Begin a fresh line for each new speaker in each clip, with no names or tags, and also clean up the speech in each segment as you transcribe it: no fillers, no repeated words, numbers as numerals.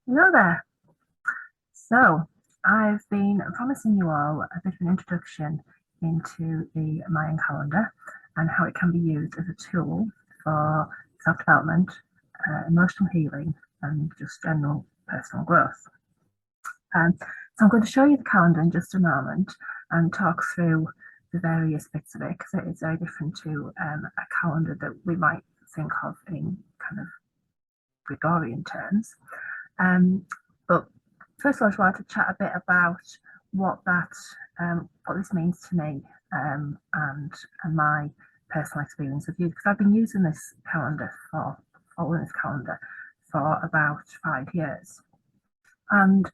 Hello there. So, I've been promising you all a bit of an introduction into the Mayan calendar and how it can be used as a tool for self-development, emotional healing, and just general personal growth. So I'm going to show you the calendar in just a moment and talk through the various bits of it, because it is very different to a calendar that we might think of in kind of Gregorian terms. But first of all, I just wanted to chat a bit about what this means to me, and my personal experience of use, because I've been using this calendar following this calendar for about 5 years, and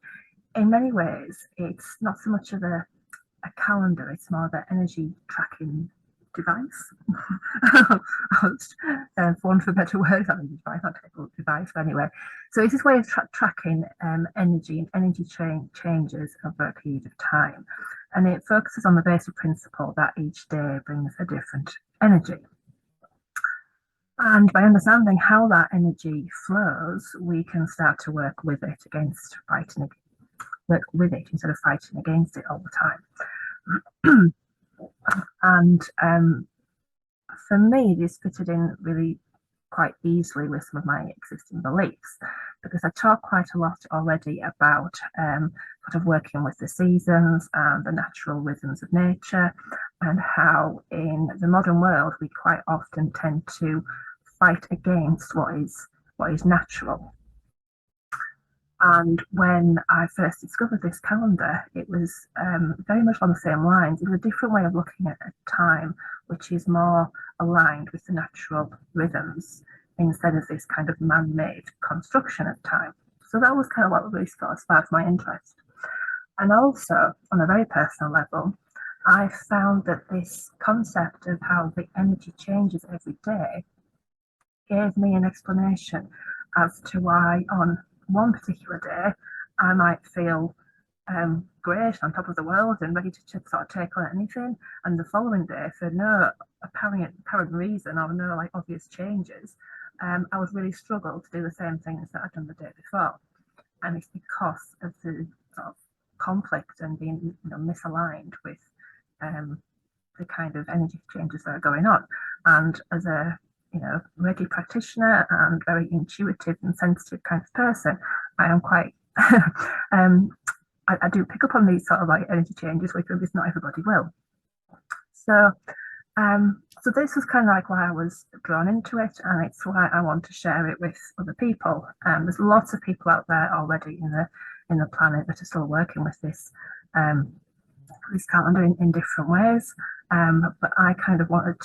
in many ways, it's not so much of a calendar; it's more of an energy tracking device. For want of a better word, I mean device, not technical device, but anyway. So it's this way of tracking energy and energy changes over a period of time. And it focuses on the basic principle that each day brings a different energy. And by understanding how that energy flows, we can start to work with it instead of fighting against it all the time. And for me, this fitted in really quite easily with some of my existing beliefs, because I talk quite a lot already about sort of working with the seasons and the natural rhythms of nature, and how in the modern world we quite often tend to fight against what is natural. And when I first discovered this calendar, it was very much on the same lines. It was a different way of looking at time, which is more aligned with the natural rhythms instead of this kind of man-made construction of time. So that was kind of what really sort of sparked my interest. And also, on a very personal level, I found that this concept of how the energy changes every day gave me an explanation as to why on one particular day I might feel great, on top of the world and ready to sort of take on anything, and the following day, for no apparent reason or no like obvious changes, I would really struggle to do the same things that I'd done the day before. And it's because of the sort of conflict and being misaligned with the kind of energy changes that are going on. And as a Reiki practitioner and very intuitive and sensitive kind of person, I am quite I do pick up on these sort of like energy changes, which not everybody will. So so this was kind of like why I was drawn into it, and it's why I want to share it with other people. There's lots of people out there already in the planet that are still working with this calendar in different ways, but I kind of wanted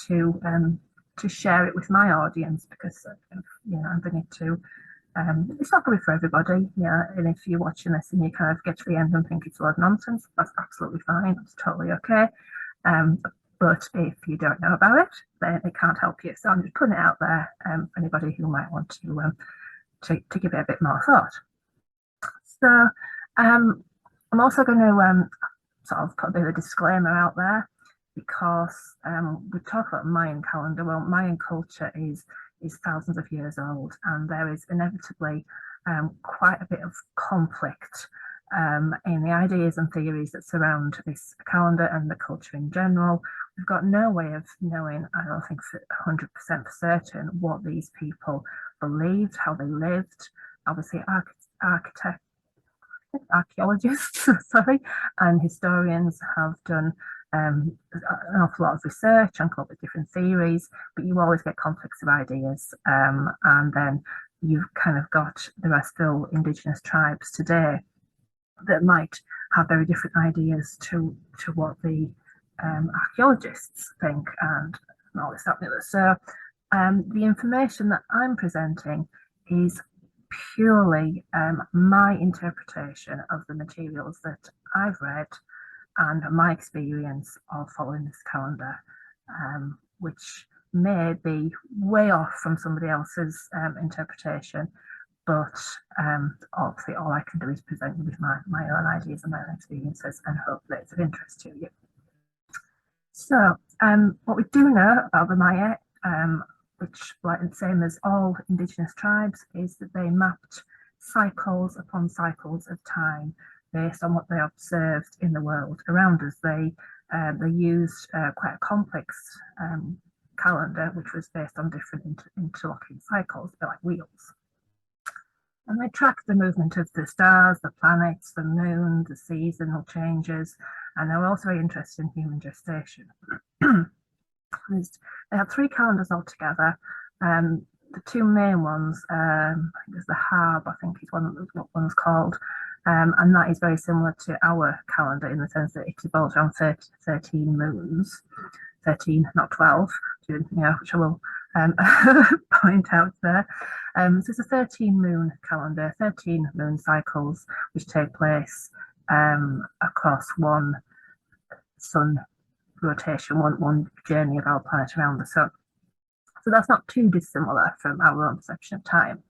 to share it with my audience, because I'm bringing it to it's not going to be for everybody, and if you're watching this and you kind of get to the end and think it's a lot of nonsense, that's absolutely fine, that's totally okay. But if you don't know about it, then it can't help you. So I'm just putting it out there for anybody who might want to give it a bit more thought. So I'm also going to sort of put a bit of a disclaimer out there, because we talk about Mayan calendar. Well, Mayan culture is thousands of years old, and there is inevitably quite a bit of conflict in the ideas and theories that surround this calendar and the culture in general. We've got no way of knowing, I don't think, 100% for certain what these people believed, how they lived. Obviously, archaeologists sorry, and historians have done an awful lot of research and come up with different theories, but you always get conflicts of ideas, and then you've kind of there are still indigenous tribes today that might have very different ideas to what the archaeologists think, and all this, that, and the other. So the information that I'm presenting is purely my interpretation of the materials that I've read and my experience of following this calendar, which may be way off from somebody else's interpretation, but obviously all I can do is present you with my own ideas and my own experiences, and hope that it's of interest to you. So what we do know about the Maya, which, like the same as all indigenous tribes, is that they mapped cycles upon cycles of time based on what they observed in the world around us. They used quite a complex calendar, which was based on different interlocking cycles, like wheels. And they tracked the movement of the stars, the planets, the moon, the seasonal changes, and they were also very interested in human gestation. They had 3 calendars altogether. The 2 main ones, there's the Harb, I think is what one's called, and that is very similar to our calendar in the sense that it evolves around 13 moons, 13, not 12, which I will point out there. So it's a 13 moon calendar, 13 moon cycles, which take place across one sun rotation, one journey of our planet around the sun. So that's not too dissimilar from our own perception of time.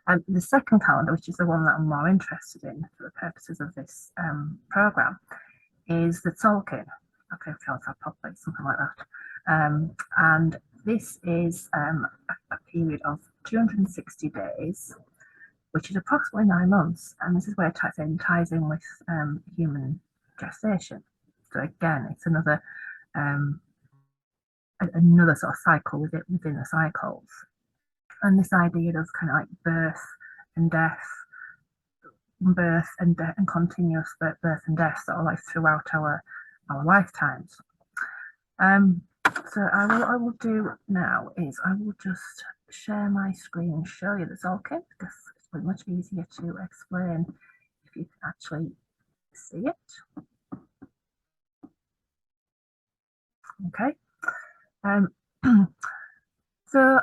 And the second calendar, which is the one that I'm more interested in for the purposes of this program, is the Tzolk'in. Okay, if you that properly, something like that. And this is a period of 260 days, which is approximately 9 months. And this is where it ties in with human gestation. So again, it's another sort of cycle within the cycles. And this idea of kind of like birth and death, and continuous birth and death sort of like throughout our lifetimes. So I will do now is I will just share my screen and show you the Tzolk'in, because it's much easier to explain if you can actually see it. Okay. So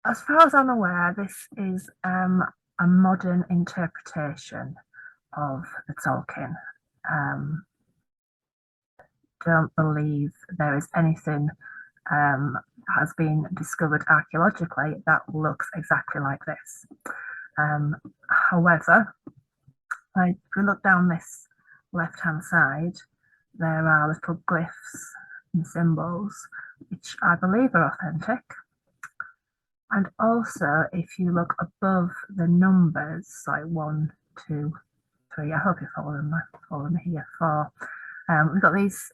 as far as I'm aware, this is a modern interpretation of the Tzolk'in. Don't believe there is anything has been discovered archaeologically that looks exactly like this. However, if we look down this left-hand side, there are little glyphs and symbols which I believe are authentic. And also, if you look above the numbers, like 1, 2, 3, I hope you follow them here, 4. We've got these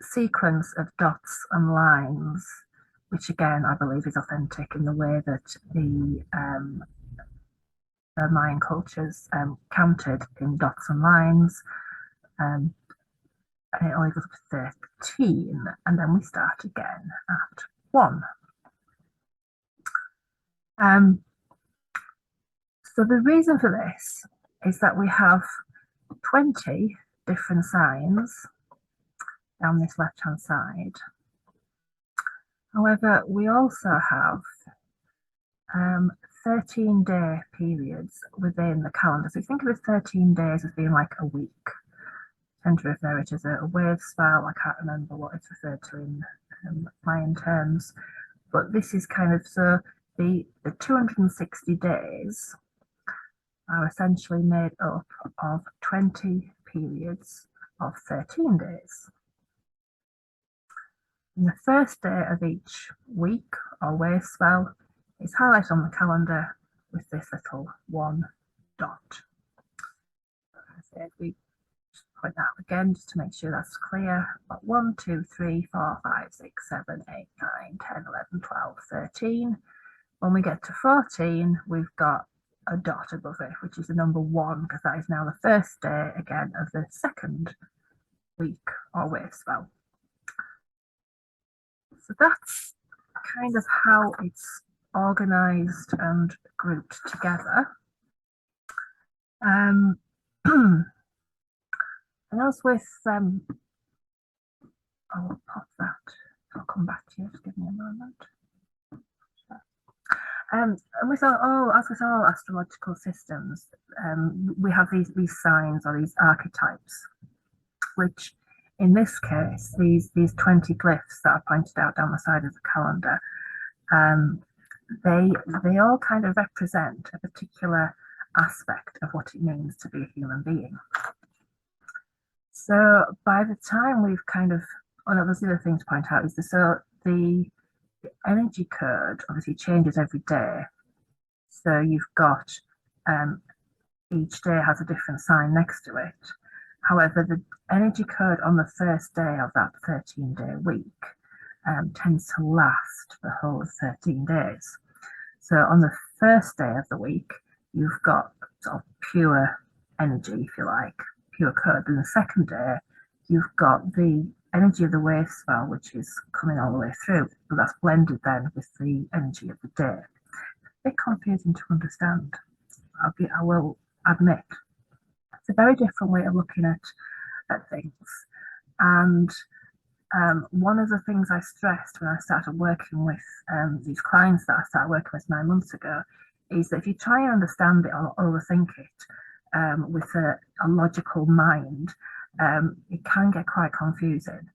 sequence of dots and lines, which again I believe is authentic in the way that the Mayan cultures counted in dots and lines. And it only goes up to 13, and then we start again at 1. So the reason for this is that we have 20 different signs down this left-hand side. However, we also have 13-day periods within the calendar. So you think of the 13 days as being like a week. I tend to refer it as a wave spell. I can't remember what it's referred to in Mayan terms, but this is kind of, so the 260 days are essentially made up of 20 periods of 13 days. And the first day of each week or wave spell is highlighted on the calendar with this little 1 dot. So we just point that out again just to make sure that's clear. But 1, 2, 3, 4, 5, 6, 7, 8, 9, 10, 11, 12, 13. When we get to 14, we've got a dot above it, which is the number 1, because that is now the first day again of the second week or wave spell. So that's kind of how it's organized and grouped together. And as with, I'll pop that, I'll come back to you, just give me a moment. And with as with all astrological systems, we have these signs or these archetypes, which in this case, these 20 glyphs that are pointed out down the side of the calendar, they all kind of represent a particular aspect of what it means to be a human being. So by the time we've kind of, there's the other thing to point out is the energy code obviously changes every day. So you've got each day has a different sign next to it. However, the energy code on the first day of that 13-day week tends to last the whole of 13 days. So on the first day of the week, you've got sort of pure energy, if you like, pure code. And the second day, you've got the energy of the wave spell, which is coming all the way through. But that's blended then with the energy of the day. A bit confusing to understand, I will admit. It's a very different way of looking at things. And one of the things I stressed when I started working with these clients that I started working with 9 months ago is that if you try and understand it or overthink it with a logical mind, it can get quite confusing.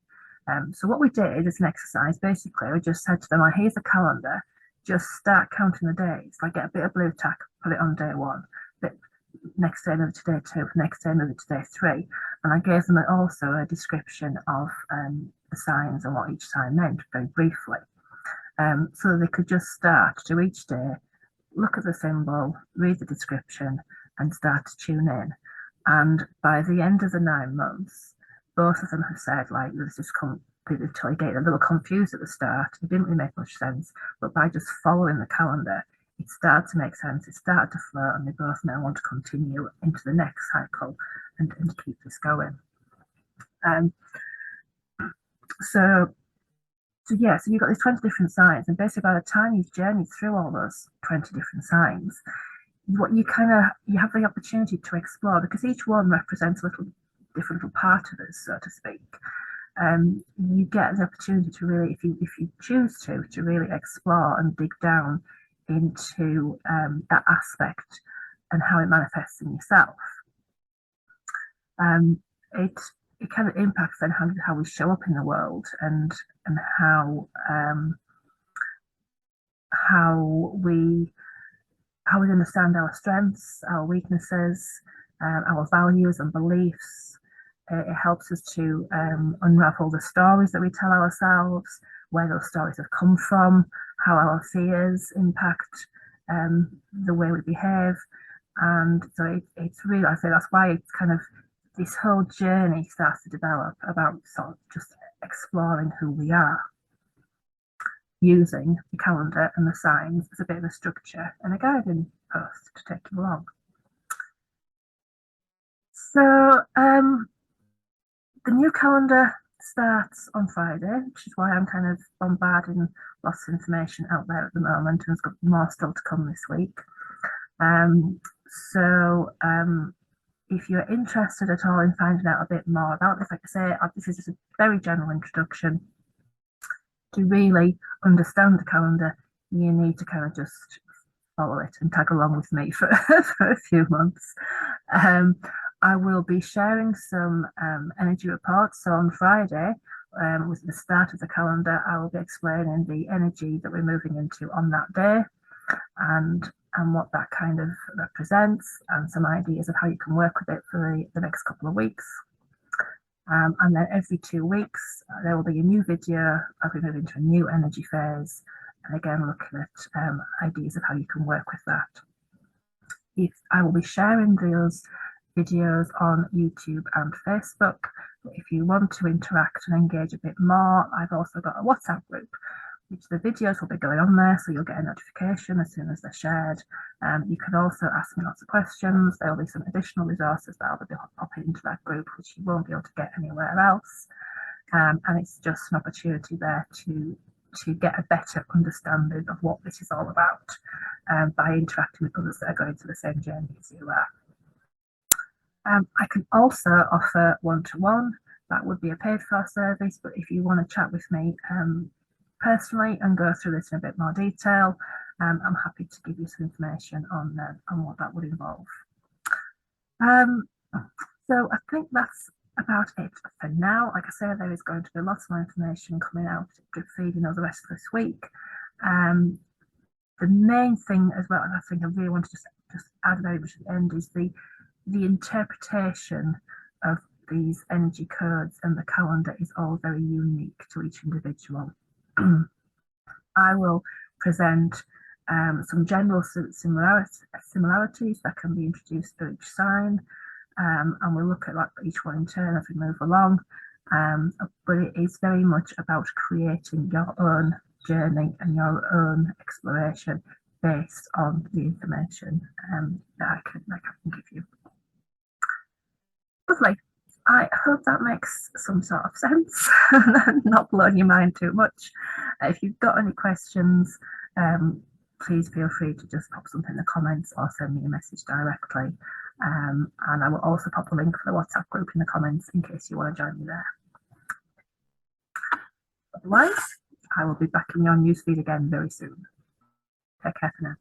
So what we did as an exercise, basically, we just said to them, here's a calendar, just start counting the days. Like, get a bit of blue tack, put it on day 1, next day another to day 2, next day another to day 3. And I gave them also a description of the signs and what each sign meant very briefly. So they could just start to each day, look at the symbol, read the description, and start to tune in. And by the end of the 9 months, both of them have said, like, this just completely getting a little confused at the start. It didn't really make much sense, but by just following the calendar, it started to make sense, it started to flow, and they both now want to continue into the next cycle and keep this going. So you've got these 20 different signs, and basically by the time you've journeyed through all those 20 different signs, what you have the opportunity to explore, because each one represents a little different little part of us, so to speak. You get the opportunity to really, if you choose to really explore and dig down into that aspect and how it manifests in yourself. It kind of impacts then how we show up in the world and how we understand our strengths, our weaknesses, our values and beliefs. It helps us to unravel the stories that we tell ourselves, where those stories have come from, how our fears impact the way we behave. And so it's really, I say that's why it's kind of, this whole journey starts to develop about sort of just exploring who we are, using the calendar and the signs as a bit of a structure and a guiding post to take you along. So the new calendar starts on Friday, which is why I'm kind of bombarding lots of information out there at the moment, and there's got more still to come this week. If you're interested at all in finding out a bit more about this, like I say, this is just a very general introduction. To really understand the calendar, you need to kind of just follow it and tag along with me for, for a few months. I will be sharing some energy reports. So on Friday, with the start of the calendar, I will be explaining the energy that we're moving into on that day and what that kind of represents, and some ideas of how you can work with it for the next couple of weeks. And then every 2 weeks, there will be a new video. I'll be moving to a new energy phase, and again, looking at ideas of how you can work with that. I will be sharing those videos on YouTube and Facebook. But if you want to interact and engage a bit more, I've also got a WhatsApp group, which the videos will be going on there, so you'll get a notification as soon as they're shared. You can also ask me lots of questions. There will be some additional resources that I'll be popping into that group, which you won't be able to get anywhere else. And it's just an opportunity there to get a better understanding of what this is all about by interacting with others that are going through the same journey as you are. I can also offer one-to-one. That would be a paid-for service, but if you want to chat with me personally and go through this in a bit more detail, I'm happy to give you some information on what that would involve. So I think that's about it for now. Like I say, there is going to be lots more information coming out, drip feeding over the rest of this week. The main thing as well, and I think I really want to just add very much at the end, is the interpretation of these energy codes and the calendar is all very unique to each individual. I will present some general similarities that can be introduced for each sign, and we'll look at like each one in turn as we move along. But it is very much about creating your own journey and your own exploration based on the information that I can give you. Lovely. I hope that makes some sort of sense, not blowing your mind too much. If you've got any questions, please feel free to just pop something in the comments or send me a message directly. And I will also pop a link for the WhatsApp group in the comments in case you want to join me there. Otherwise, I will be back in your newsfeed again very soon. Take care for now.